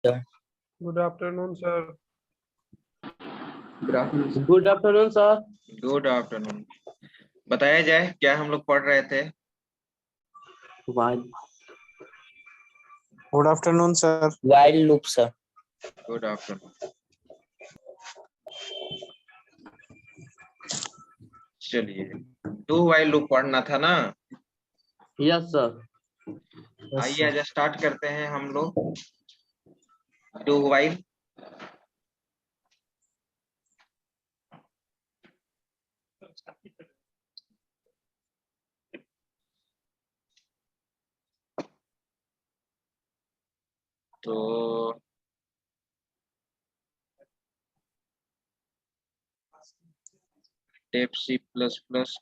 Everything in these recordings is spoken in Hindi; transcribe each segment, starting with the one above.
Good afternoon, sir. Good afternoon. Good afternoon sir. Good afternoon. बताया जाए क्या हम लोग पढ़ रहे थे? Good afternoon, sir. While loop sir. Good afternoon. चलिए, डू व्हाइल लूप पढ़ना था ना? Yes sir. आइए आज स्टार्ट करते हैं हम लोग डू व्हाइल। तो टेप C++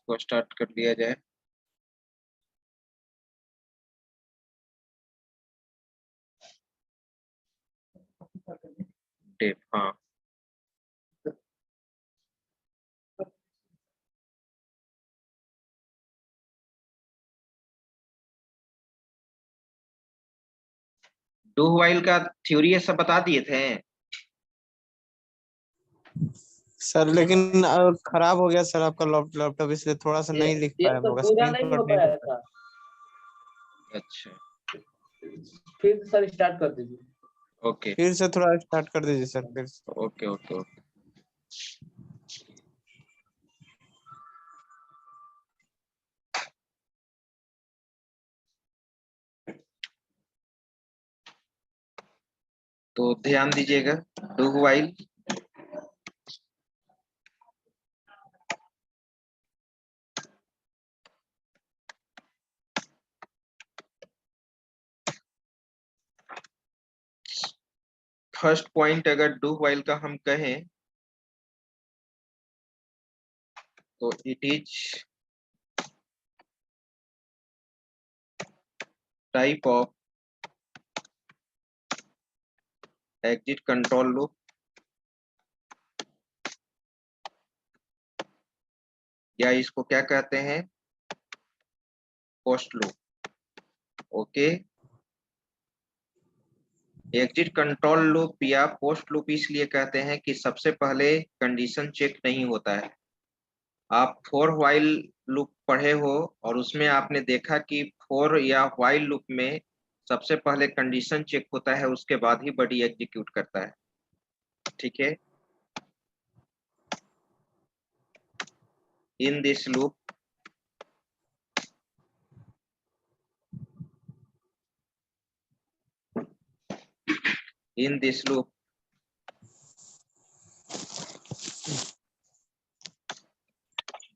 को स्टार्ट कर दिया जाए। टेप, हाँ। डू व्हाइल का थ्योरी ये सब बता दिए थे। सर लेकिन खराब हो गया सर आपका लैपटॉप, इसलिए थोड़ा सा नहीं लिख पाया हम लोग, पूरा स्क्रीन नहीं शॉट हो नहीं पाया लिख पाया। था। अच्छा, फिर सर स्टार्ट कर दीजिए। ओके फिर से थोड़ा स्टार्ट कर दीजिए सर, फिर से। Okay okay okay. तो ध्यान दीजिएगा, डू व्हाइल फर्स्ट पॉइंट अगर डू व्हाइल का हम कहें तो it is type of exit control loop या इसको क्या कहते हैं, post loop. Okay, exit control loop या पोस्ट लूप इसलिए कहते हैं कि सबसे पहले कंडीशन चेक नहीं होता है। आप फॉर व्हाइल लूप पढ़े हो और उसमें आपने देखा कि फॉर या व्हाइल लूप में सबसे पहले कंडीशन चेक होता है, उसके बाद ही बॉडी एग्जीक्यूट करता है। ठीक है, in this loop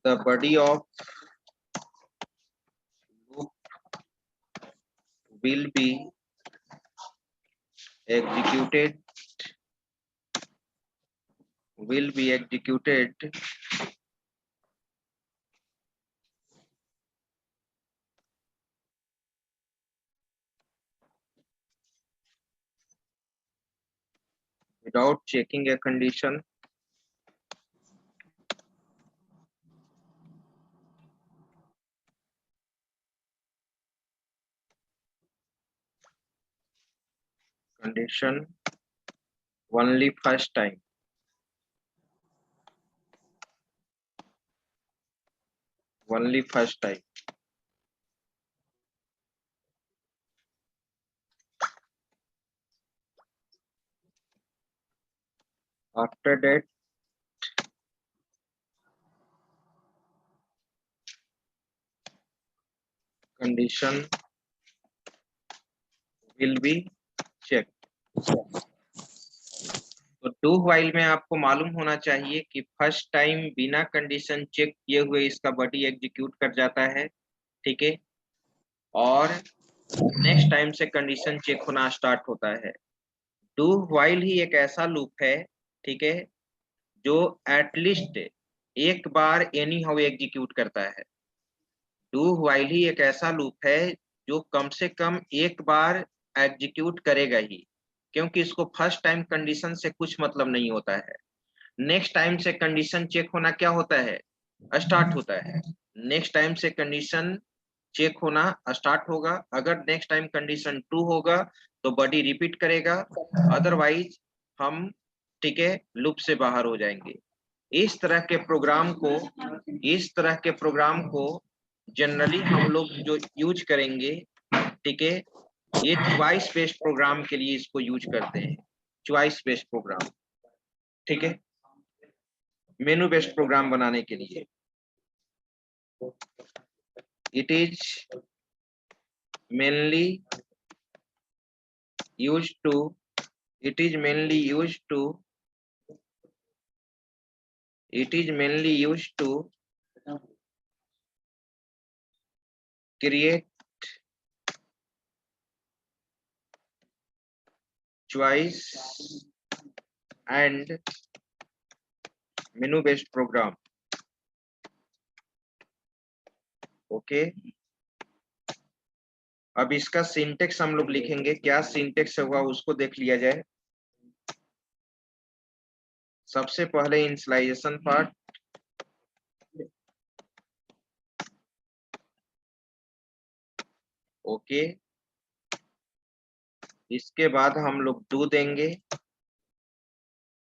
the body of loop will be executed without checking a condition only first time. Only first time. After that, condition will be checked. तो डू व्हाइल में आपको मालूम होना चाहिए कि फर्स्ट टाइम बिना कंडीशन चेक किए हुए इसका बॉडी एग्जीक्यूट कर जाता है। ठीक है, और नेक्स्ट टाइम से कंडीशन चेक होना स्टार्ट होता है। डू व्हाइल ही एक ऐसा लूप है, ठीक है, जो एटलीस्ट एक बार एनी हाउ एग्जीक्यूट करता है। डू व्हाइल ही एक ऐसा लूप है जो कम से कम एक बार एग्जीक्यूट करेगा ही, क्योंकि इसको फर्स्ट टाइम कंडीशन से कुछ मतलब नहीं होता है। नेक्स्ट टाइम से कंडीशन चेक होना क्या होता है, स्टार्ट होता है। नेक्स्ट टाइम से कंडीशन चेक होना स्टार्ट होगा। अगर नेक्स्ट टाइम कंडीशन ट्रू होगा तो बॉडी रिपीट करेगा, अदरवाइज हम ठीक है लूप से बाहर हो जाएंगे। इस तरह के प्रोग्राम को जनरली हम लोग जो यूज करेंगे, ठीक है, ये चॉइस बेस्ड प्रोग्राम के लिए इसको यूज करते हैं, चॉइस बेस्ड प्रोग्राम, ठीक है, मेनू बेस्ड प्रोग्राम बनाने के लिए। It is mainly used to create choice and menu based program। Okay, अब इसका सिंटेक्स हम लोग लिखेंगे, क्या सिंटेक्स हुआ उसको देख लिया जाए। सबसे पहले इनिशियलाइजेशन पार्ट, ओके, इसके बाद हम लोग डू देंगे,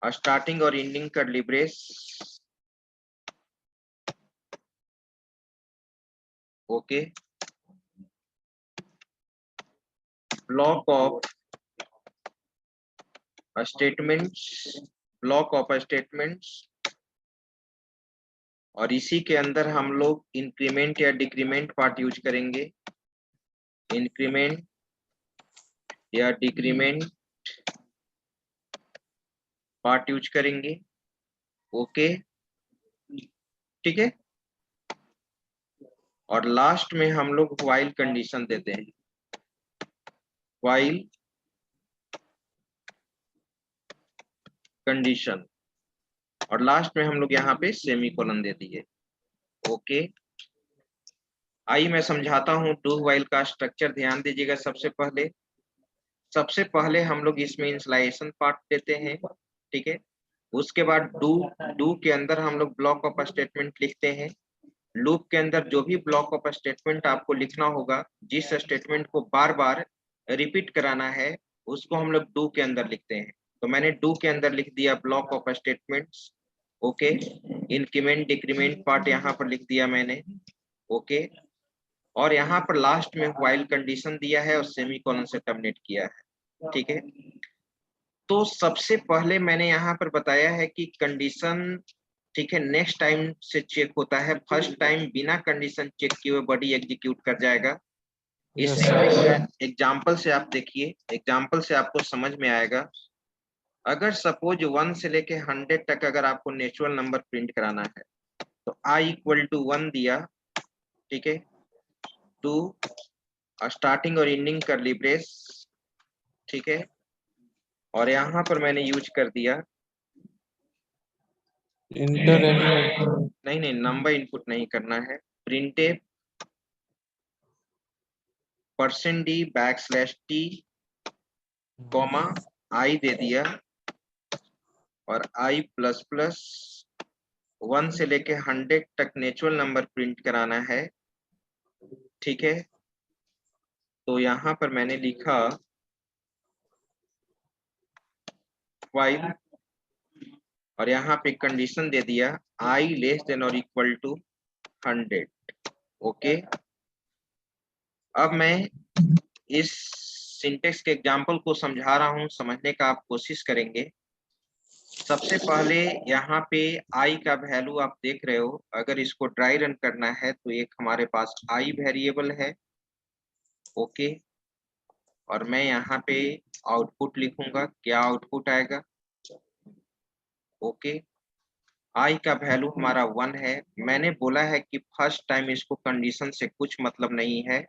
स्टार्टिंग और ending curly brace, okay, block of statements, और इसी के अंदर हम लोग इंक्रीमेंट या डिक्रीमेंट पार्ट यूज करेंगे, इंक्रीमेंट या डिक्रीमेंट पार्ट यूज करेंगे, ओके, ठीक है। और लास्ट में हम लोग व्हाइल कंडीशन देते हैं, व्हाइल कंडीशन, और लास्ट में हम लोग यहाँ पे सेमीकोलन दे दिए, ओके। आइए मैं समझाता हूँ डू व्हाइल का स्ट्रक्चर, ध्यान दीजिएगा। सबसे पहले हम लोग इसमें इनिशियलाइजेशन पार्ट देते हैं, ठीक है। उसके बाद डू के अंदर हम लोग ब्लॉक ऑफ स्टेटमेंट लिखते हैं। लूप के अंदर जो भी ब्लॉक ऑफ स्टेटमेंट आपको लिखना होगा, जिस स्टेटमेंट को बार बार रिपीट कराना है, उसको हम लोग डू के अंदर लिखते हैं। तो मैंने डू के अंदर लिख दिया block of statements, okay. Increment decrement part यहाँ पर लिख दिया मैंने, ओके। और यहाँ पर लास्ट में व्हाइल कंडीशन दिया है और सेमीकोलन से टर्मिनेट किया है, ठीक है। तो सबसे पहले मैंने यहाँ पर बताया है कि कंडीशन, ठीक है, नेक्स्ट टाइम से चेक होता है, फर्स्ट टाइम बिना कंडीशन चेक किए हुए बॉडी एग्जीक्यूट कर जाएगा। इस एग्जाम्पल से आप देखिए, एग्जाम्पल से आपको समझ में आएगा। अगर सपोज 1 से लेके 100 तक अगर आपको नेचुरल नंबर प्रिंट कराना है, तो i = 1 दिया, ठीक है, टू स्टार्टिंग और एंडिंग कर्ली ब्रेस, ठीक है, और यहाँ पर मैंने यूज कर दिया नहीं, नंबर इनपुट नहीं करना है, प्रिंटफ %d कॉमा i दे दिया, और i++ 1 से लेके 100 तक नेचुरल नंबर प्रिंट कराना है, ठीक है। तो यहाँ पर मैंने लिखा व्हाइल, और यहाँ पे कंडीशन दे दिया i <= 100, ओके। अब मैं इस सिंटेक्स के एग्जाम्पल को समझा रहा हूँ, समझने का आप कोशिश करेंगे। सबसे पहले यहाँ पे i का वैल्यू आप देख रहे हो, अगर इसको ड्राई रन करना है तो एक हमारे पास i वेरिएबल है, ओके। और मैं यहाँ पे आउटपुट लिखूंगा, क्या आउटपुट आएगा, ओके। i का वैल्यू हमारा 1 है। मैंने बोला है कि फर्स्ट टाइम इसको कंडीशन से कुछ मतलब नहीं है।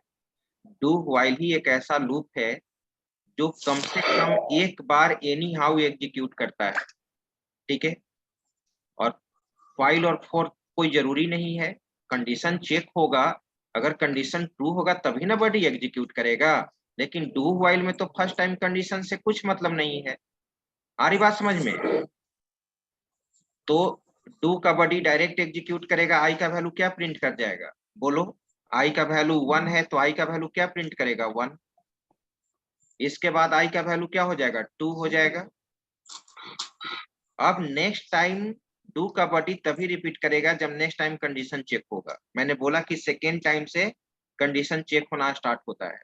डू व्हाइल ही एक ऐसा लूप है जो कम से कम एक बार एनी हाउ एग्जीक्यूट करता है, ठीक है। और व्हाइल और फॉर कोई जरूरी नहीं है, कंडीशन चेक होगा, अगर कंडीशन ट्रू होगा तभी ना बॉडी एग्जीक्यूट करेगा। लेकिन डू व्हाइल में तो फर्स्ट टाइम कंडीशन से कुछ मतलब नहीं है। आ रही बात समझ में? तो डू का बॉडी डायरेक्ट एग्जीक्यूट करेगा, आई का वैल्यू क्या प्रिंट कर जाएगा, बोलो। आई का वैल्यू 1 है तो आई का वैल्यू क्या प्रिंट करेगा, 1। इसके बाद आई का वैल्यू क्या हो जाएगा, 2 हो जाएगा। अब नेक्स्ट टाइम डू का बॉडी तभी रिपीट करेगा जब नेक्स्ट टाइम कंडीशन चेक होगा। मैंने बोला कि सेकेंड टाइम से कंडीशन चेक होना स्टार्ट होता है।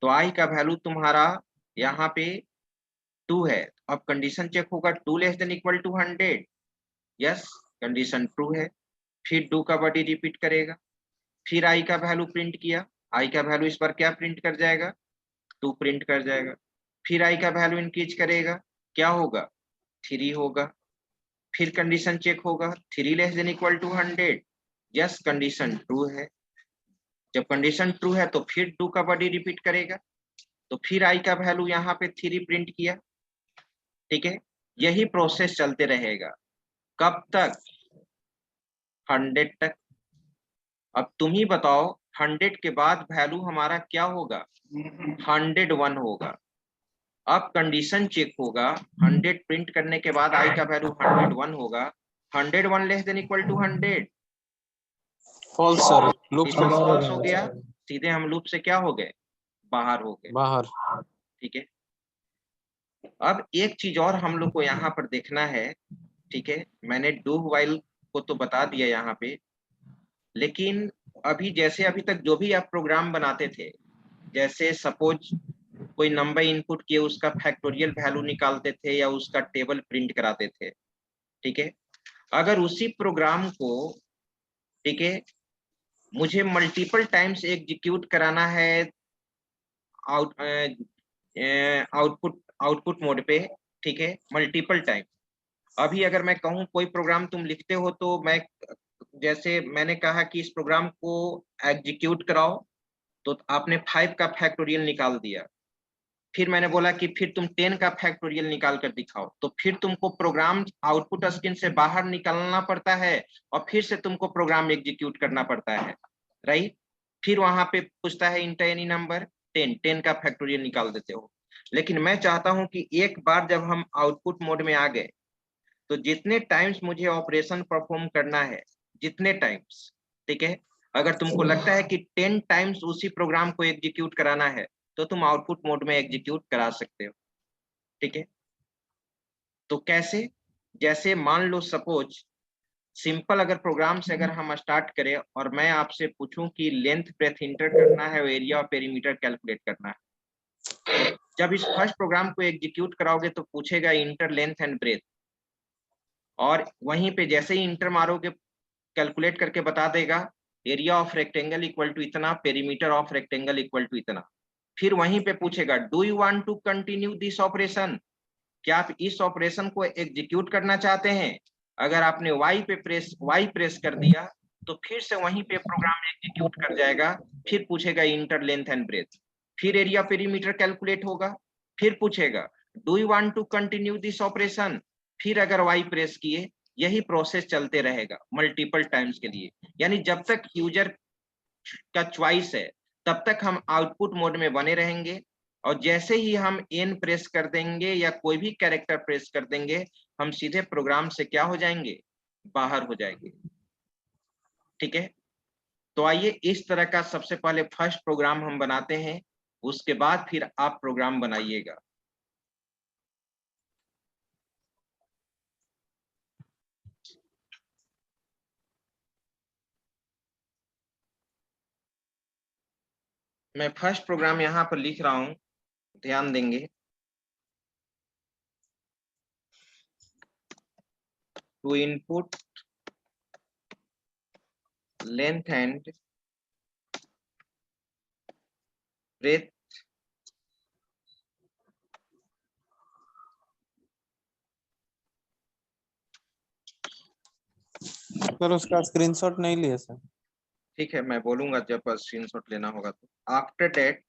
तो आई का वैल्यू तुम्हारा यहाँ पे 2 है। अब कंडीशन चेक होगा 2 less than equal to 100। Yes, condition true है। फिर डू का बॉडी रिपीट करेगा, फिर आई का वैल्यू प्रिंट किया, आई का वैल्यू इस बार क्या प्रिंट कर जाएगा, 2 प्रिंट कर जाएगा। फिर आई का वैल्यू इंक्रीज करेगा, क्या होगा, 3 होगा। फिर कंडीशन चेक होगा, 3 less than equal to 100। Yes, condition true है। जब कंडीशन ट्रू है तो फिर डू का बॉडी रिपीट करेगा, तो फिर आई का वैल्यू यहाँ पे 3 प्रिंट किया। ठीक है, यही प्रोसेस चलते रहेगा। कब तक, 100 तक। अब तुम ही बताओ 100 के बाद वैल्यू हमारा क्या होगा, 101 होगा। अब कंडीशन चेक होगा, 100 प्रिंट करने के बाद आई का वैल्यू 101 होगा। 101 less than equal to 100। False sir, loop इसमें से फॉल्स हो गया, सीधे हम लूप से क्या हो गए, बाहर हो गए। बाहर। ठीक है, अब एक चीज और हम लोग को यहाँ पर देखना है। ठीक है, मैंने डू व्हाइल को तो बता दिया यहाँ पे, लेकिन अभी जैसे अभी तक जो भी आप प्रोग्राम बनाते थे, जैसे सपोज कोई नंबर इनपुट किए उसका फैक्टोरियल वैल्यू निकालते थे या उसका टेबल प्रिंट कराते थे। ठीक है, अगर उसी प्रोग्राम को, ठीक है, मुझे मल्टीपल टाइम्स एग्जीक्यूट कराना है आउटपुट आउटपुट मोड पे, ठीक है, मल्टीपल टाइम। अभी अगर मैं कहूँ कोई प्रोग्राम तुम लिखते हो तो मैं, जैसे मैंने कहा कि इस प्रोग्राम को एग्जीक्यूट कराओ, तो आपने 5 का फैक्टोरियल निकाल दिया। फिर मैंने बोला कि फिर तुम 10 का फैक्टोरियल निकाल कर दिखाओ, तो फिर तुमको प्रोग्राम आउटपुट स्क्रीन से बाहर निकालना पड़ता है और फिर से तुमको प्रोग्राम एग्जीक्यूट करना पड़ता है, राइट। फिर वहां पे पूछता है इंटर एनी नंबर, 10 का फैक्टोरियल निकाल देते हो। लेकिन मैं चाहता हूं कि एक बार जब हम आउटपुट मोड में आ गए, तो जितने टाइम्स मुझे ऑपरेशन परफॉर्म करना है, जितने टाइम्स, ठीक है, अगर तुमको लगता है कि 10 टाइम्स उसी प्रोग्राम को एग्जीक्यूट कराना है, तो तुम आउटपुट मोड में एग्जीक्यूट करा सकते हो। ठीक है, तो कैसे, जैसे मान लो सपोज सिंपल अगर प्रोग्राम से अगर हम स्टार्ट करें और मैं आपसे पूछूं कि लेंथ ब्रेथ इंटर करना है और एरिया और पेरीमीटर कैलकुलेट करना है, जब इस फर्स्ट प्रोग्राम को एग्जीक्यूट कराओगे तो पूछेगा इंटर लेंथ एंड ब्रेथ, और वहीं पे जैसे ही इंटर मारोगे कैलकुलेट करके बता देगा area of rectangle equal to इतना, perimeter of rectangle equal to इतना। फिर वहीं पे पूछेगा do you want to continue this operation, क्या आप इस ऑपरेशन को एग्जीक्यूट करना चाहते हैं। अगर आपने वाई प्रेस कर दिया तो फिर से वहीं पे प्रोग्राम एग्जीक्यूट कर जाएगा। फिर पूछेगा इंटर लेंथ एंड ब्रेथ, फिर एरिया पेरीमीटर कैलकुलेट होगा, फिर पूछेगा do you want to continue this operation, फिर अगर वाई प्रेस किए, यही प्रोसेस चलते रहेगा मल्टीपल टाइम्स के लिए। यानी जब तक यूजर का चॉइस है तब तक हम आउटपुट मोड में बने रहेंगे, और जैसे ही हम एन प्रेस कर देंगे या कोई भी कैरेक्टर प्रेस कर देंगे, हम सीधे प्रोग्राम से क्या हो जाएंगे, बाहर हो जाएंगे। ठीक है, तो आइए इस तरह का सबसे पहले फर्स्ट प्रोग्राम हम बनाते हैं, उसके बाद फिर आप प्रोग्राम बनाइएगा। मैं फर्स्ट प्रोग्राम यहाँ पर लिख रहा हूं, ध्यान देंगे। To input length and breadth sir उसका स्क्रीनशॉट नहीं लिया सर। ठीक है, मैं बोलूंगा जब स्क्रीनशॉट लेना होगा तो। After that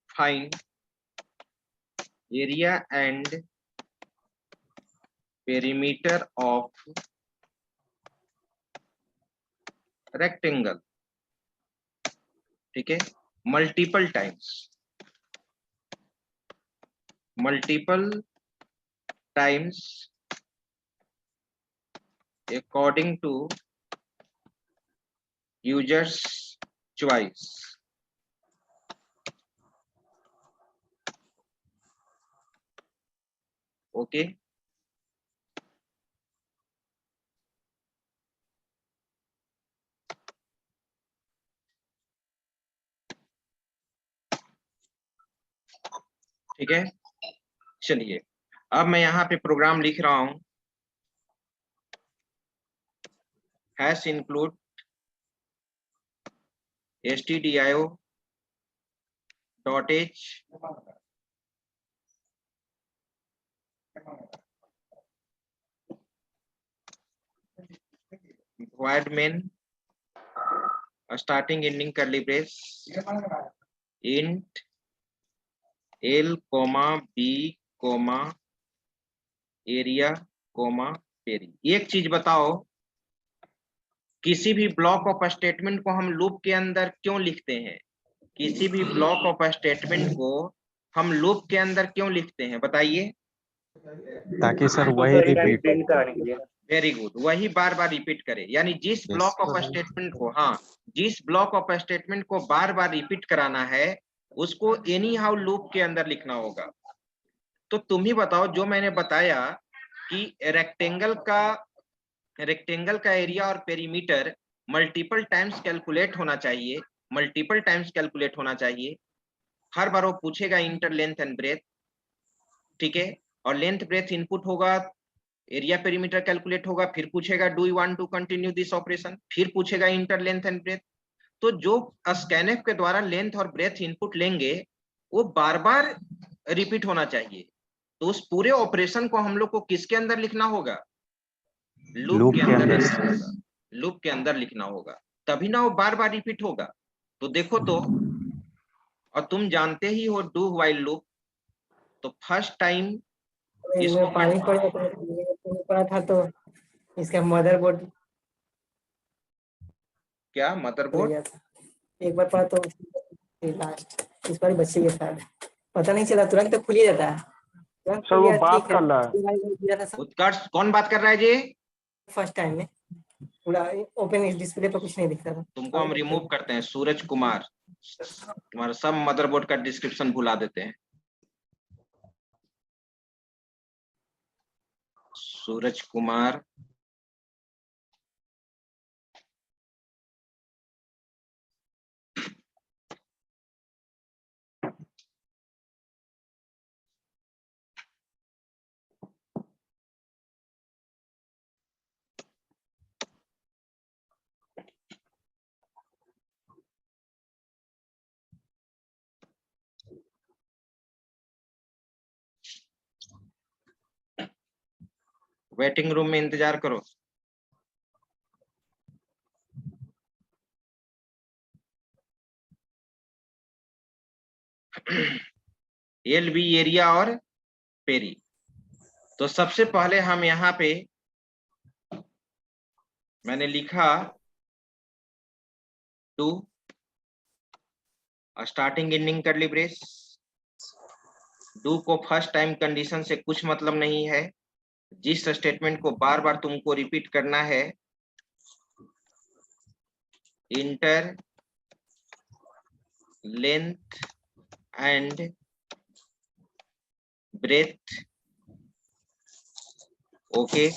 find area and perimeter of rectangle, ठीक है, multiple times according to user's choice. Okay, ठीक है। चलिए अब मैं यहाँ पे प्रोग्राम लिख रहा हूं, hash include stdio dot h void main starting ending curly brace int l b area peri. एक चीज बताओ, किसी भी ब्लॉक ऑफ स्टेटमेंट को हम लूप के अंदर क्यों लिखते हैं? किसी भी ब्लॉक ऑफ स्टेटमेंट को हम लूप के अंदर क्यों लिखते हैं बताइए? ताकि सर वही रिपीट। प्रिंट कराने के लिए। वेरी गुड, वही बार बार रिपीट करे। यानी जिस ब्लॉक ऑफ स्टेटमेंट को, हाँ, जिस ब्लॉक ऑफ स्टेटमेंट को बार बार रिपीट कराना है उसको एनी हाउ लूप के अंदर लिखना होगा। तो तुम ही बताओ, जो मैंने बताया कि रेक्टेंगल का एरिया और पेरीमीटर मल्टीपल टाइम्स कैलकुलेट होना चाहिए, मल्टीपल टाइम्स कैलकुलेट होना चाहिए। हर बार वो पूछेगा इंटर लेंथ एंड ब्रेथ, ठीक है, और लेंथ ब्रेथ इनपुट होगा, एरिया पेरीमीटर कैलकुलेट होगा, फिर पूछेगा do you want to continue this operation, फिर पूछेगा इंटर लेंथ एंड ब्रेथ। तो जो स्कैनएफ के द्वारा लेंथ और ब्रेथ इनपुट लेंगे वो बार बार रिपीट होना चाहिए। तो उस पूरे ऑपरेशन को हम लोग को किसके अंदर लिखना होगा? लूप के अंदर लिखना होगा, लूप के अंदर लिखना होगा, तभी ना वो बार बार रिपीट होगा। तो देखो तो, और तुम जानते ही हो डू व्हाइल लूप, तो फर्स्ट टाइम इसको पानी पड़ा था तो इसका मदरबोर्ड क्या मदरबोर्ड? गया था। एक बार पड़ा तो लास्ट इस बार बच्चे के साथ पता नहीं चला, तुरंत तो खुल ही जाता है। सर वो बात कर रहा है। उत्कर्ष कौन बात कर रहा है जी? फर्स्ट टाइम में पूरा ओपन डिस्प्ले पर कुछ नहीं दिखता था। तुमको हम रिमूव करते हैं, सूरज कुमार, तुम्हारा सब मदरबोर्ड का डिस्क्रिप्शन भुला देते हैं। सूरज कुमार, वेटिंग रूम में इंतजार करो। एलबी एरिया और पेरी। तो सबसे पहले हम यहाँ पे मैंने लिखा to starting ending curly brace. Do को फर्स्ट टाइम कंडीशन से कुछ मतलब नहीं है, जिस स्टेटमेंट को बार बार तुमको रिपीट करना है, enter length and breadth, okay,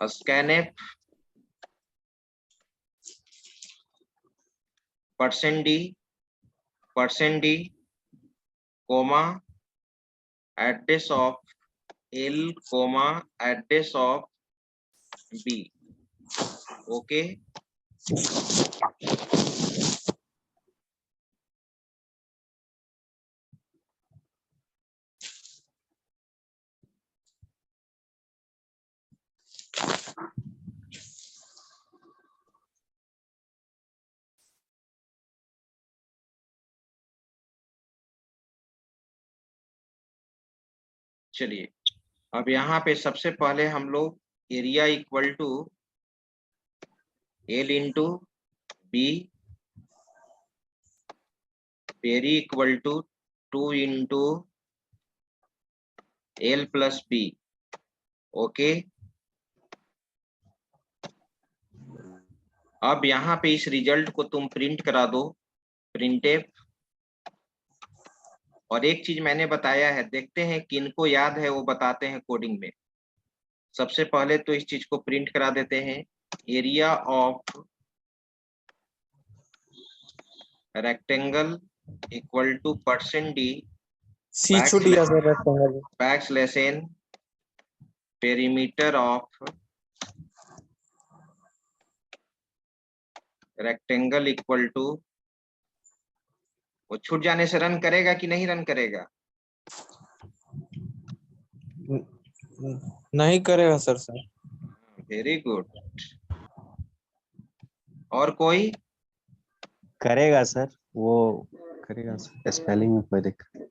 scanf %d comma address of L comma address of B, okay. चलिए अब यहाँ पे सबसे पहले हम लोग area equal to L into B, peri equal to 2 into L plus B, okay. अब यहाँ पे इस रिजल्ट को तुम प्रिंट करा दो, प्रिंटफ और एक चीज मैंने बताया है, देखते हैं किनको याद है, वो बताते हैं कोडिंग में। सबसे पहले तो इस चीज को प्रिंट करा देते हैं, area of rectangle equal to %d C छूट गया sir rectangle. Backslash n perimeter of rectangle equal to, वो छूट जाने से रन करेगा कि नहीं रन करेगा? नहीं करेगा सर। Sir very good. और कोई? करेगा सर, वो करेगा सर, स्पेलिंग में कोई दिक्कत नहीं।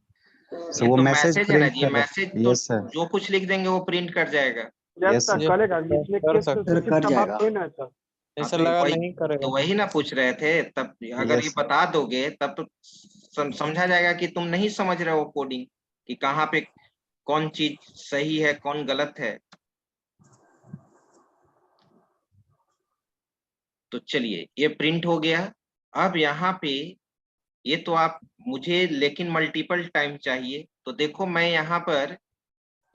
सर ये वो तो मैसेज मैसेज है ना प्रिंट जी, कर रहा मैसेज है। तो यस सर, जो कुछ लिख देंगे वो प्रिंट कर जाएगा। यस सर, ये करेगा। इसमें कर केस सकते सर स्पेसिफिक कर का बात जाएगा। कोई ना है सर। ऐसा तो लगा वही नहीं करेगा। तो वही ना पूछ रहे थे, तब अगर Yes, ये sir. बता दोगे तब तो समझा जाएगा कि तुम नहीं समझ रहे हो कोडिंग, कि कहाँ पे कौन चीज सही है कौन गलत है। तो चलिए ये प्रिंट हो गया। अब यहाँ पे ये तो आप मुझे लेकिन मल्टीपल टाइम चाहिए, तो देखो मैं यहाँ पर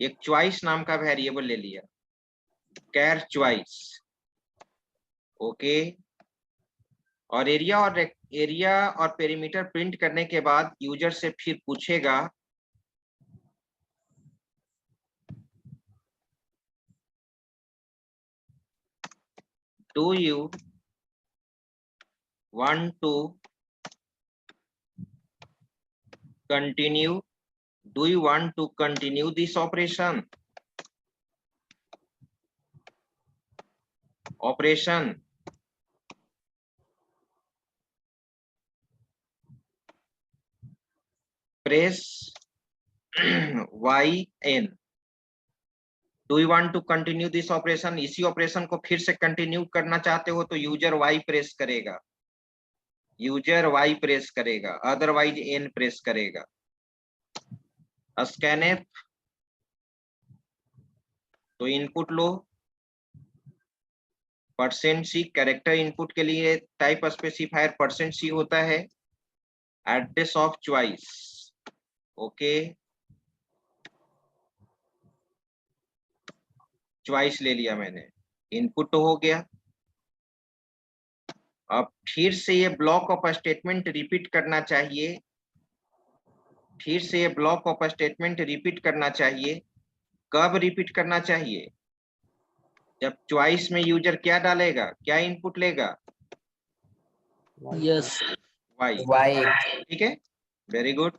एक चॉइस नाम का वेरिएबल ले लिया, कैर चॉइस। ओके, और एरिया और पेरीमीटर प्रिंट करने के बाद यूजर से फिर पूछेगा do you want to continue, do you want to continue this operation? Press YN, do you want to continue this operation? इसी ऑपरेशन को फिर से कंटिन्यू करना चाहते हो तो यूजर Y प्रेस करेगा, अदरवाइज N प्रेस करेगा। स्कैनफ, तो input low, %C character input के लिए टाइप स्पेसिफायर %C होता है, address of choice. Okay, choice ले लिया मैंने, इनपुट तो हो गया। अब फिर से ये ब्लॉक ऑफ स्टेटमेंट रिपीट करना चाहिए, कब रिपीट करना चाहिए? जब चॉइस में यूजर क्या डालेगा, क्या इनपुट लेगा? Yes Y। वाई ठीक है, वेरी गुड।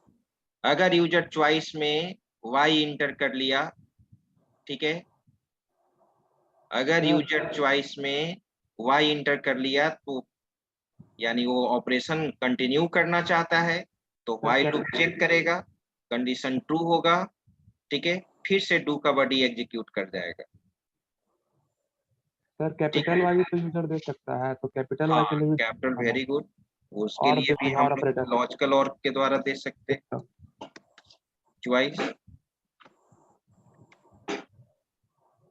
अगर यूजर चॉइस में Y इंटर कर लिया, ठीक है, अगर यूजर चॉइस में Y इंटर कर लिया तो यानी वो ऑपरेशन कंटिन्यू करना चाहता है, तो व्हाइल लूप चेक करेगा, कंडीशन ट्रू होगा, ठीक है, फिर से डू का बॉडी एग्जीक्यूट कर जाएगा। सर कैपिटल वाई तो यूजर दे सकता है, तो कैपिटल वाई के लिए भी कैपिटल, वेरी गुड। उसके और लिए भी भी हम और ऑपरेटर लॉजिकल और के द्वारा दे सकते हैं, choice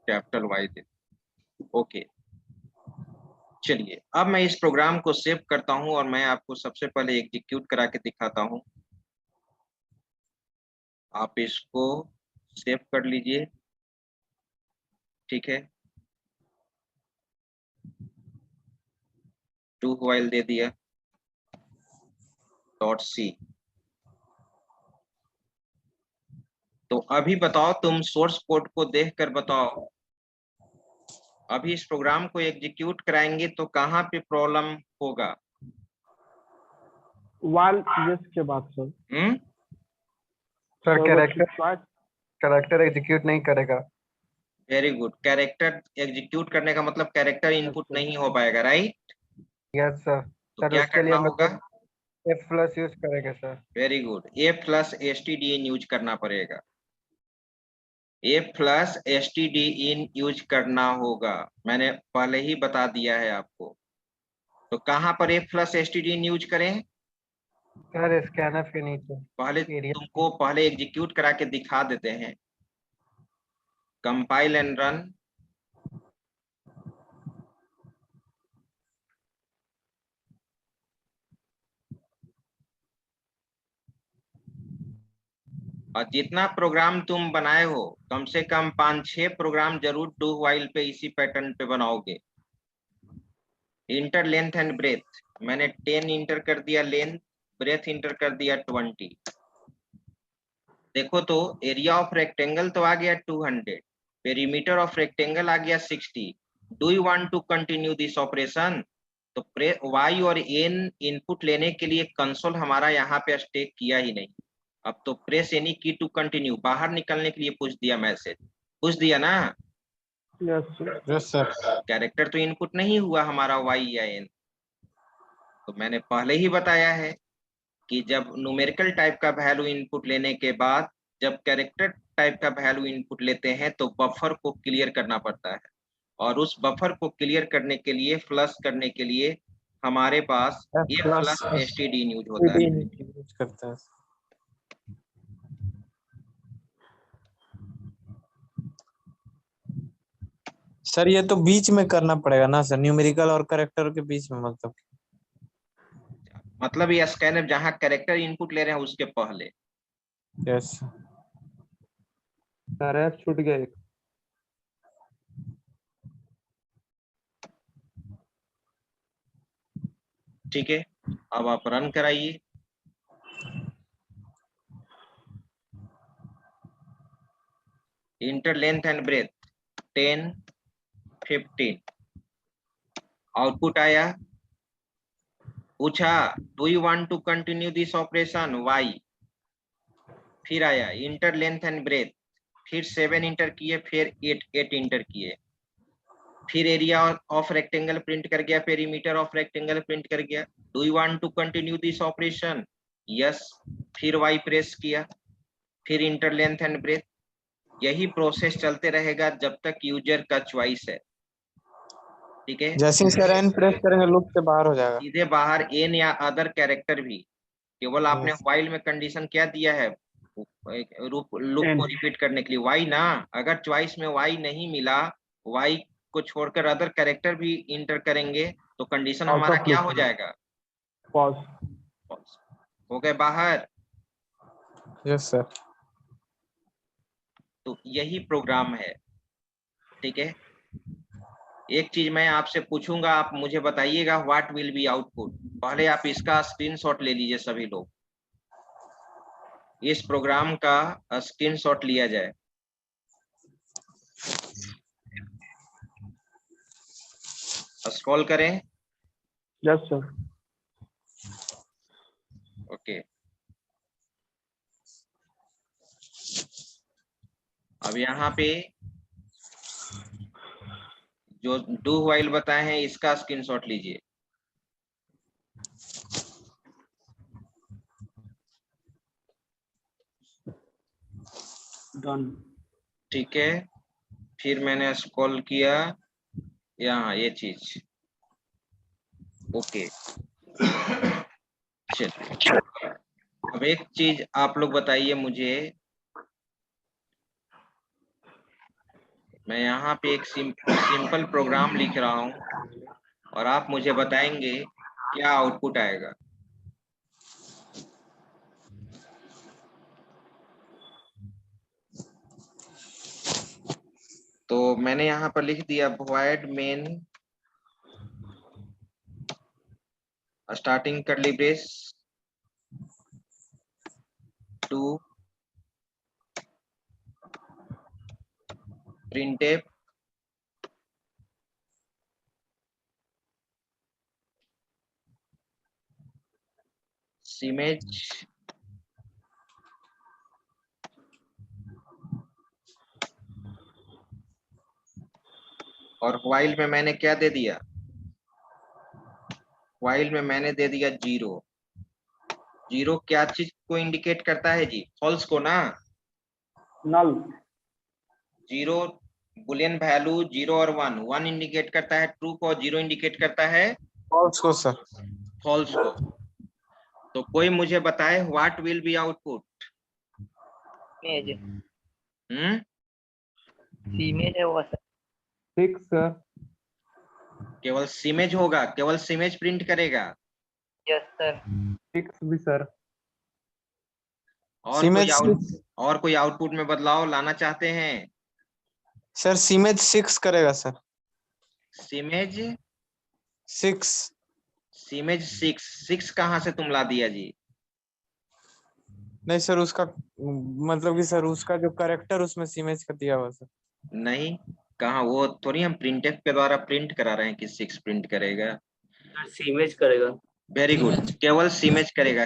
capital why they. Okay, चलिए अब मैं इस प्रोग्राम को सेव करता हूं और मैं आपको सबसे पहले एग्जीक्यूट करा के दिखाता हूं। आप इसको सेव कर लीजिए, ठीक है, डू व्हाइल दे दिया, .c। तो अभी बताओ, तुम सोर्स कोड को देखकर बताओ, अभी इस प्रोग्राम को एग्जीक्यूट कराएंगे तो कहाँ पे प्रॉब्लम होगा? वाल यस के बाद sir. Sir character character execute नहीं करेगा। वेरी गुड, कैरेक्टर एग्जीक्यूट करने का मतलब कैरेक्टर इनपुट नहीं हो पाएगा, राइट? Yes sir. तो सर क्या उसके लिए करना होगा? मतलब F+ यूज करेगा sir. Very good, A+stdin use करना पड़ेगा, A+stdin यूज करना होगा, मैंने पहले ही बता दिया है आपको। तो कहाँ पर A+stdin यूज करें? सर स्कैनर के नीचे पहले एरिया। तुमको पहले एग्जीक्यूट करा के दिखा देते हैं, कंपाइल एंड रन। और जितना प्रोग्राम तुम बनाए हो कम से कम 5-6 प्रोग्राम जरूर डू व्हाइल पे इसी पैटर्न पे बनाओगे। इंटर लेंथ एंड ब्रेथ मैंने 10 इंटर कर दिया, लेंथ ब्रेथ इंटर कर दिया 20। देखो तो एरिया ऑफ रेक्टेंगल तो आ गया 200, पेरीमीटर ऑफ रेक्टेंगल आ गया 60। Do you want to continue this operation? तो वाई और एन इनपुट लेने के लिए कंसोल हमारा यहाँ पे स्टेक किया ही नहीं। अब तो प्रेस एनी की टू कंटिन्यू, बाहर निकलने के लिए पूछ दिया मैसेज, पूछ दिया ना। Yes sir. Yes sir. Character तो इनपुट नहीं हुआ हमारा वाई या एन। तो मैंने पहले ही बताया है कि जब न्यूमेरिकल टाइप का वैल्यू इनपुट लेने के बाद जब कैरेक्टर टाइप का वैल्यू इनपुट लेते हैं तो बफर को क्लियर करना पड़ता है, और उस बफर को क्लियर करने के लिए, फ्लश करने के लिए हमारे पास stdin यूज होता है। यूज करता है। सर ये तो बीच में करना पड़ेगा ना सर, न्यूमेरिकल और कैरेक्टर के बीच में, मतलब ये स्कैनर जहां कैरेक्टर इनपुट ले रहे हैं उसके पहले। यस सर एफ छूट गया एक। ठीक है, अब आप रन कराइए। Enter length and breadth 10, 15 output आया। पूछा do you want to continue this operation, Y. फिर आया इंटर लेंथ एंड ब्रेथ, फिर 7 इंटर किए, फिर 8 इंटर किए, फिर एरिया ऑफ रेक्टेंगल प्रिंट कर गया, पेरीमीटर ऑफ रेक्टेंगल प्रिंट कर गया। Do you want to continue this operation, yes. फिर वाई प्रेस किया, फिर इंटर लेंथ एंड ब्रेथ। यही प्रोसेस चलते रहेगा जब तक यूजर का चॉइस है। ठीक है, जैसे सर एन प्रेस करेंगे लूप से बाहर हो जाएगा। सीधे बाहर एन या अदर कैरेक्टर भी, केवल आपने Yes. व्हाइल में कंडीशन क्या दिया है, लूप को रिपीट करने के लिए वाई ना। अगर चॉइस में वाई नहीं मिला, वाई को छोड़कर अदर कैरेक्टर भी इंटर करेंगे तो कंडीशन Out हमारा of क्या loop. हो जाएगा, पॉज। हो गए बाहर। Yes sir. तो यही प्रोग्राम है। ठीक है, एक चीज मैं आपसे पूछूंगा, आप मुझे बताइएगा व्हाट विल बी आउटपुट। पहले आप इसका स्क्रीनशॉट ले लीजिए, सभी लोग इस प्रोग्राम का स्क्रीनशॉट लिया जाए। स्क्रॉल करें। Yes sir. ओके, अब यहाँ पे जो डू व्हाइल बताए हैं इसका स्क्रीनशॉट लीजिए। डन। ठीक है, फिर मैंने स्क्रॉल किया यहाँ, ये चीज ओके। चलिए, अब एक चीज आप लोग बताइए मुझे, मैं यहाँ पे एक सिंपल प्रोग्राम लिख रहा हूँ और आप मुझे बताएंगे क्या आउटपुट आएगा। तो मैंने यहाँ पर लिख दिया void main स्टार्टिंग करली ब्रेस टू printf image और while में मैंने क्या दे दिया, while में मैंने दे दिया 0। 0 क्या चीज को इंडिकेट करता है जी, फॉल्स को ना। नल। 0 बुलियन वैल्यू 0 और 1, 1 इंडिकेट करता है ट्रू को, 0 इंडिकेट करता है फॉल्स को सर। फॉल्स को। तो कोई मुझे बताए what will be output. Image है वो सर। 6 सर। केवल सिमेज होगा, केवल सिमेज प्रिंट करेगा। Yes sir. 6 भी सर। और कोई आउटपुट में बदलाव लाना चाहते हैं? सर सीमेज 6 करेगा सर। सीमेज 6 6 कहाँ से तुम ला दिया जी? नहीं सर, उसका मतलब कि सर उसका जो करेक्टर उसमें सीमेज का दिया हुआ सर। नहीं, कहाँ, वो थोड़ी हम प्रिंटफ के द्वारा प्रिंट करा रहे हैं कि 6 प्रिंट करेगा। सीमेज करेगा। वेरी गुड, केवल सीमेज करेगा,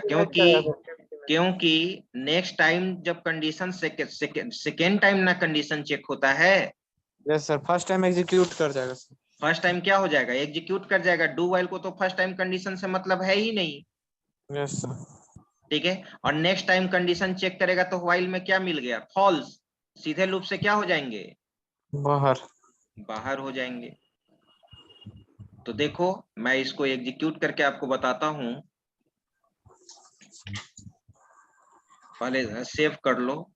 क्योंकि नेक्स्ट टाइम जब कंडीशन सेकेंड टाइम ना कंडीशन चेक होता है, yes sir, first time execute कर जाएगा सर। फर्स्ट टाइम क्या हो जाएगा? एग्जीक्यूट कर जाएगा। डू वाइल को तो फर्स्ट टाइम कंडीशन से मतलब है ही नहीं, यस सर। ठीक है। और नेक्स्ट टाइम कंडीशन चेक करेगा तो व्हाइल में क्या मिल गया? फॉल्स। सीधे लूप से क्या हो जाएंगे? बाहर हो जाएंगे। तो देखो, मैं इसको एग्जीक्यूट करके आपको बताता हूं। पहले सेव कर लो,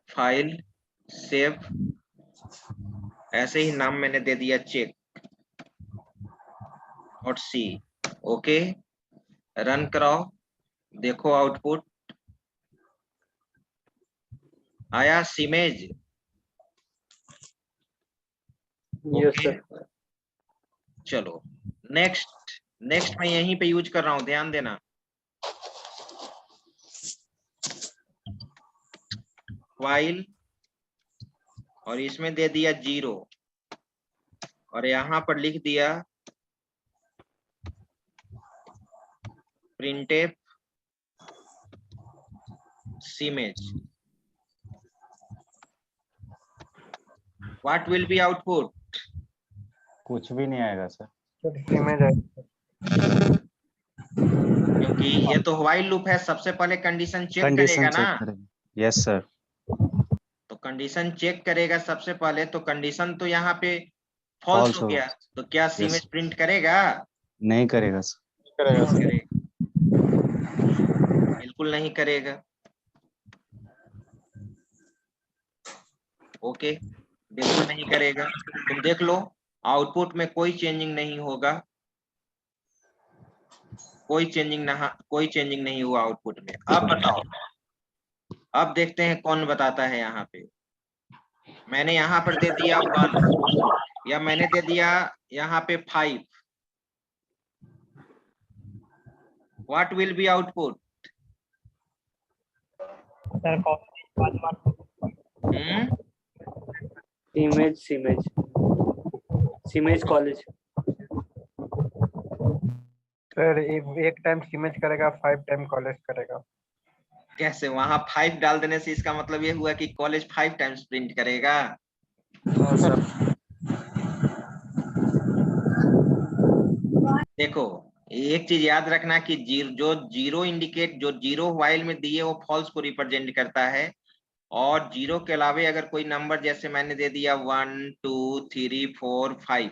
फाइल सेव, ऐसे ही नाम मैंने दे दिया चेक और सी। ओके, रन कराओ, देखो आउटपुट आया सीमेज। Yes sir. चलो नेक्स्ट मैं यहीं पे यूज कर रहा हूं, ध्यान देना। व्हाइल और इसमें दे दिया 0 और यहां पर लिख दिया printf CIMAGE. What will be output? कुछ भी नहीं आएगा सर। सर सीमेज आएगा। क्योंकि ये तो व्हाइल लूप है, सबसे पहले कंडीशन चेक कंडीशन करेगा ना। चेक करेगा। Yes sir. तो कंडीशन चेक करेगा सबसे पहले, तो कंडीशन तो यहाँ पे फॉल्स फॉल्स हो हो गया, तो क्या सीमेज यस प्रिंट करेगा? नहीं करेगा सर। करेगा नहीं सर। करेगा, बिल्कुल नहीं करेगा। ओके, बिल्कुल नहीं करेगा। तुम देख लो, आउटपुट में कोई चेंजिंग नहीं होगा, कोई चेंजिंग नहीं हुआ आउटपुट में। अब बताओ, अब देखते हैं कौन बताता है। यहाँ पे मैंने यहाँ पर दे दिया 1 या मैंने दे दिया यहाँ पे 5। What will be output? CIMAGE college. Sir एक टाइम सीमेज करेगा, 5 टाइम कॉलेज करेगा। कैसे? वहां 5 डाल देने से इसका मतलब ये हुआ कि कॉलेज 5 टाइम्स प्रिंट करेगा? देखो, एक चीज याद रखना कि जो जीरो व्हाइल में दिए वो फॉल्स को रिप्रेजेंट करता है, और 0 के अलावे अगर कोई नंबर जैसे मैंने दे दिया 1 2 3 4 5,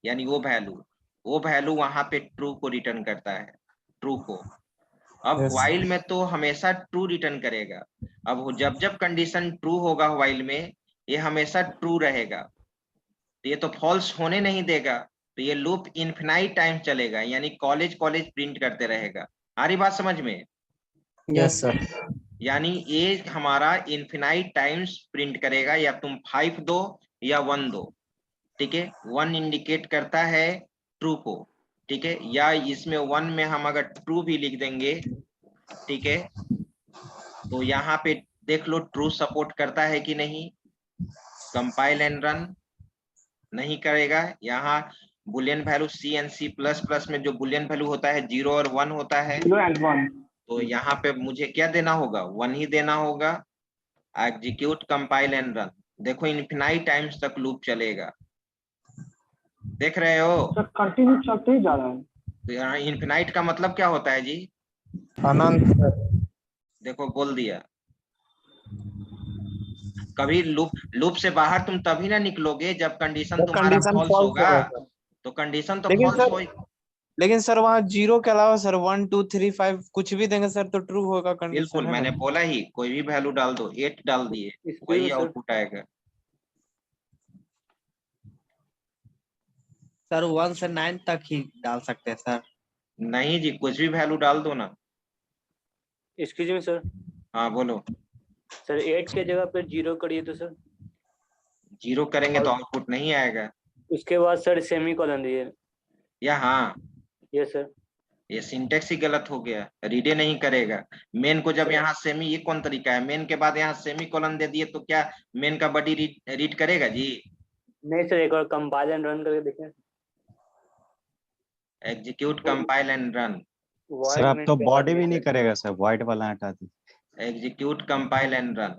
यानी वो वैल्यू वहां पे ट्रू को रिटर्न करता है, ट्रू को। अब Yes. व्हाइल में तो हमेशा ट्रू रिटर्न करेगा। अब जब कंडीशन ट्रू होगा व्हाइल में, ये हमेशा ट्रू रहेगा, तो ये तो फॉल्स होने नहीं देगा। तो ये लूप इन्फिनाइट टाइम चलेगा, यानी कॉलेज प्रिंट करते रहेगा। आ रही बात समझ में? Yes sir. यानी ये हमारा इन्फिनाइट टाइम्स प्रिंट करेगा, या तुम 5 दो या 1 दो, ठीक है। 1 इंडिकेट करता है ट्रू को, ठीक है, या इसमें 1 में हम अगर ट्रू भी लिख देंगे, ठीक है, तो यहाँ पे देख लो ट्रू सपोर्ट करता है कि नहीं। कंपाइल एंड रन, नहीं करेगा। यहाँ बुलियन वैल्यू C++ में जो बुलियन वैल्यू होता है 0 और 1 होता है, 0 and 1। तो यहाँ पे मुझे क्या देना होगा? 1 ही देना होगा। एग्जीक्यूट कंपाइल एंड रन, देखो इन्फिनाइट टाइम्स तक लूप चलेगा, देख रहे हो? सर कंटिन्यू चलते ही जा रहा है। तो यहाँ इन्फिनाइट का मतलब क्या होता है जी? अनंत। देखो बोल दिया। कभी लूप से बाहर तुम तभी ना निकलोगे जब कंडीशन तुम्हारा फॉल्स होगा, तो कंडीशन तो फॉल्स हो। लेकिन सर वहाँ 0 के अलावा सर 1 2 3 5 कुछ भी देंगे सर तो ट्रू होगा कंडीशन। बिल्कुल, मैंने बोला ही कोई भी वैल्यू डाल दो, 8 डाल दिए, वही आउटपुट आएगा। सर 1 से 9 तक ही डाल सकते हैं सर? नहीं जी, कुछ भी वैल्यू डाल दो ना। Excuse me sir. हाँ बोलो। सर 8 के जगह पे 0 करिए तो सर। 0 करेंगे तो आउटपुट नहीं आएगा। उसके बाद सर सेमी कॉलन दिए। या हाँ, यस सर। ये सिंटेक्स ही गलत हो गया, रीडे नहीं करेगा। मेन को जब यहाँ सेमी, ये कौन तरीका है, मेन के बाद यहाँ सेमी कॉलन दे दिए तो क्या मेन का बॉडी रीड करेगा जी? नहीं सर, एक और कंपाइल एंड रन करके देखें। Execute compile and run. Sir अब तो बॉडी भी नहीं करेगा सर, व्हाइट वाला हटा दी। Execute compile and run.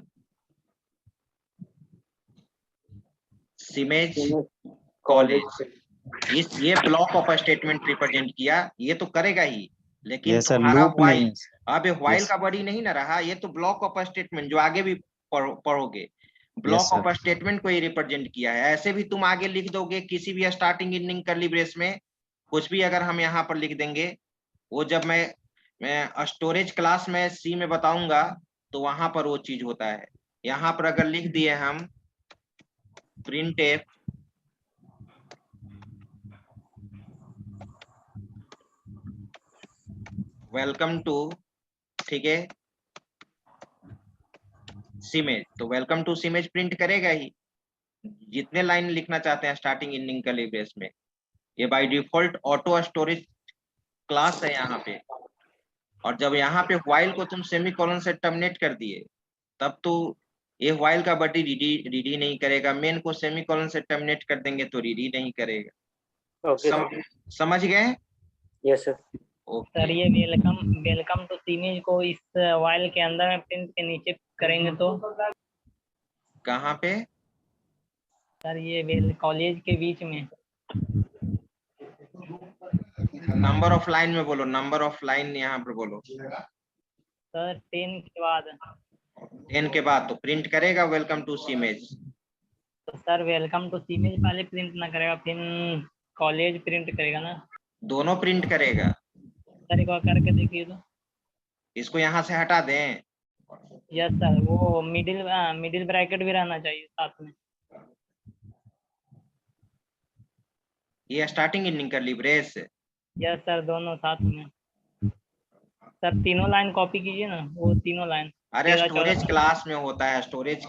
CIMAGE college, ये ब्लॉक ऑफ स्टेटमेंट रिप्रेजेंट किया, ये तो करेगा ही, लेकिन ये सर तुम्हारा लूप नहीं व्हाइल, है। अब व्हाइल Yes. का बॉडी नहीं ना रहा, ये तो ब्लॉक ऑफ स्टेटमेंट जो आगे भी पढ़ोगे, ब्लॉक ऑफ स्टेटमेंट को ही रिप्रेजेंट किया है। ऐसे भी तुम आगे लिख दोगे किसी भी स्टार्टिंग एंडिंग कर्ली ब्रेस में कुछ भी अगर हम यहाँ पर लिख देंगे, वो जब मैं स्टोरेज क्लास में सी में बताऊंगा तो वहां पर वो चीज होता है। यहाँ पर अगर लिख दिए हम प्रिंटफ वेलकम टू, ठीक है, सिमेज, तो वेलकम टू सिमेज प्रिंट करेगा ही, जितने लाइन लिखना चाहते हैं स्टार्टिंग एंडिंग कर्ली ब्रेस में। ये by default auto storage class है यहाँ पे। और जब यहाँ पे व्हाइल को तुम सेमीकोलन से टर्मिनेट कर दिए, तब तो ये व्हाइल का बॉडी रीडी नहीं करेगा। मेन को सेमीकोलन से टर्मिनेट कर देंगे तो रीडी नहीं करेगा। ओके समझ गए? Yes sir. सर ये वेलकम टू सीमेज को इस व्हाइल के अंदर में प्रिंट के नीचे करेंगे तो? कहाँ पे सर ये कॉलेज के बीच में। नंबर ऑफ लाइन में बोलो, नंबर ऑफ लाइन यहाँ पर बोलो। सर 10 के बाद। 10 के बाद तो प्रिंट करेगा वेलकम टू सीमेज। तो सर वेलकम टू सीमेज पहले प्रिंट ना करेगा, फिर कॉलेज प्रिंट करेगा ना? दोनों प्रिंट करेगा। सर एक बार करके देखिए तो। इसको यहाँ से हटा दें। यस सर, वो मिडिल ब्रैकेट भी रहना चाहिए साथ में। ये starting ending curly brace. Yes sir, दोनों साथ में। सर तीनों लाइन कॉपी कीजिए ना, वो तीनों लाइन। अरे स्टोरेज क्लास में होता है, स्टोरेज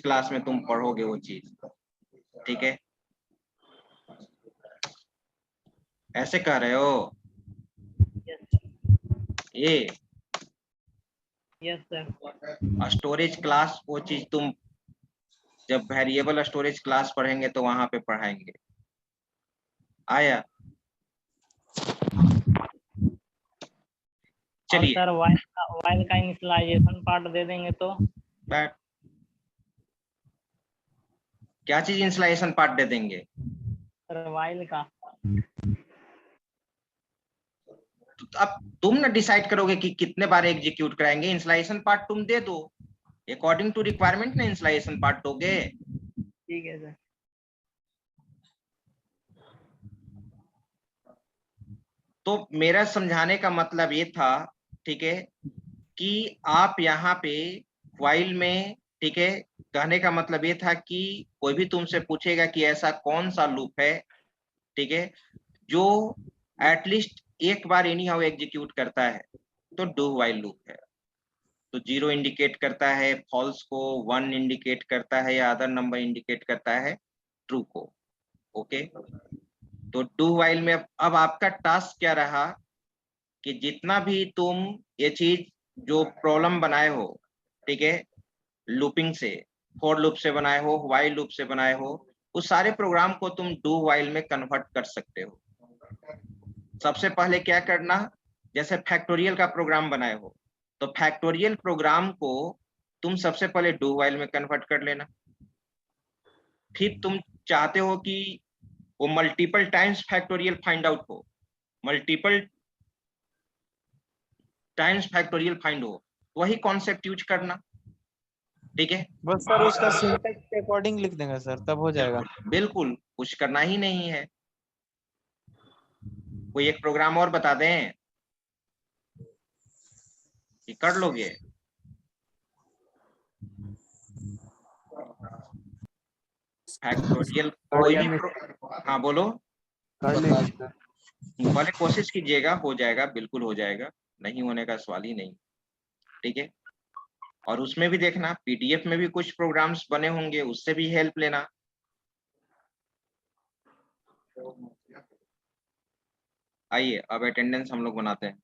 क्लास में तुम पढ़ोगे वो चीज, ठीक है? ऐसे कह रहे हो ये? Yes sir. स्टोरेज क्लास वो चीज तुम जब वेरिएबल स्टोरेज क्लास पढ़ेंगे तो वहां पे पढ़ाएंगे। आया? चलिए सर वाइल का इनिशियलाइजेशन पार्ट दे देंगे तो? बैट क्या चीज इंस्टॉलेशन पार्ट दे देंगे? सर वाइल का। तो अब तुम ना डिसाइड करोगे कि कितने बार एग्जीक्यूट कराएंगे। इंस्टॉलेशन पार्ट तुम दे दो, अकॉर्डिंग टू रिक्वायरमेंट ना इंस्टॉलेशन पार्ट दोगे। ठीक है सर। तो मेरा समझाने का मतलब ये था, ठीक है, कि आप यहाँ पे व्हाइल में, ठीक है, कहने का मतलब ये था कि कोई भी तुमसे पूछेगा कि ऐसा कौन सा लूप है, ठीक है, जो एटलीस्ट एक बार एनी हाउ एग्जीक्यूट करता है, तो डू व्हाइल लूप है। तो 0 इंडिकेट करता है फॉल्स को, 1 इंडिकेट करता है या अदर नंबर इंडिकेट करता है ट्रू को। ओके, तो डू व्हाइल में अब आपका टास्क क्या रहा कि जितना भी तुम ये चीज जो प्रॉब्लम बनाए हो, ठीक है, लूपिंग से, फॉर लूप से बनाए हो, व्हाइल लूप से बनाए हो, उस सारे प्रोग्राम को तुम डू व्हाइल में कन्वर्ट कर सकते हो। सबसे पहले क्या करना, जैसे फैक्टोरियल का प्रोग्राम बनाए हो तो फैक्टोरियल प्रोग्राम को तुम सबसे पहले डू व्हाइल में कन्वर्ट कर लेना। फिर तुम चाहते हो कि वो multiple times factorial find out हो, मल्टीपल टाइम्स फैक्टोरियल फाइंड हो, वही कॉन्सेप्ट यूज करना, ठीक है? बस सर उसका सिंटैक्स के अकॉर्डिंग लिख देंगे सर, तब हो जाएगा। बिल्कुल, कुछ करना ही नहीं है। कोई एक प्रोग्राम और बता दें कि कर लोगे? फैक्टोरियल कोई भी हाँ बोलो, पहले कोशिश कीजिएगा, हो जाएगा, बिल्कुल हो जाएगा, नहीं होने का सवाल ही नहीं, ठीक है? और उसमें भी देखना, पीडीएफ में भी कुछ प्रोग्राम्स बने होंगे, उससे भी हेल्प लेना। आइए अब अटेंडेंस हम लोग बनाते हैं।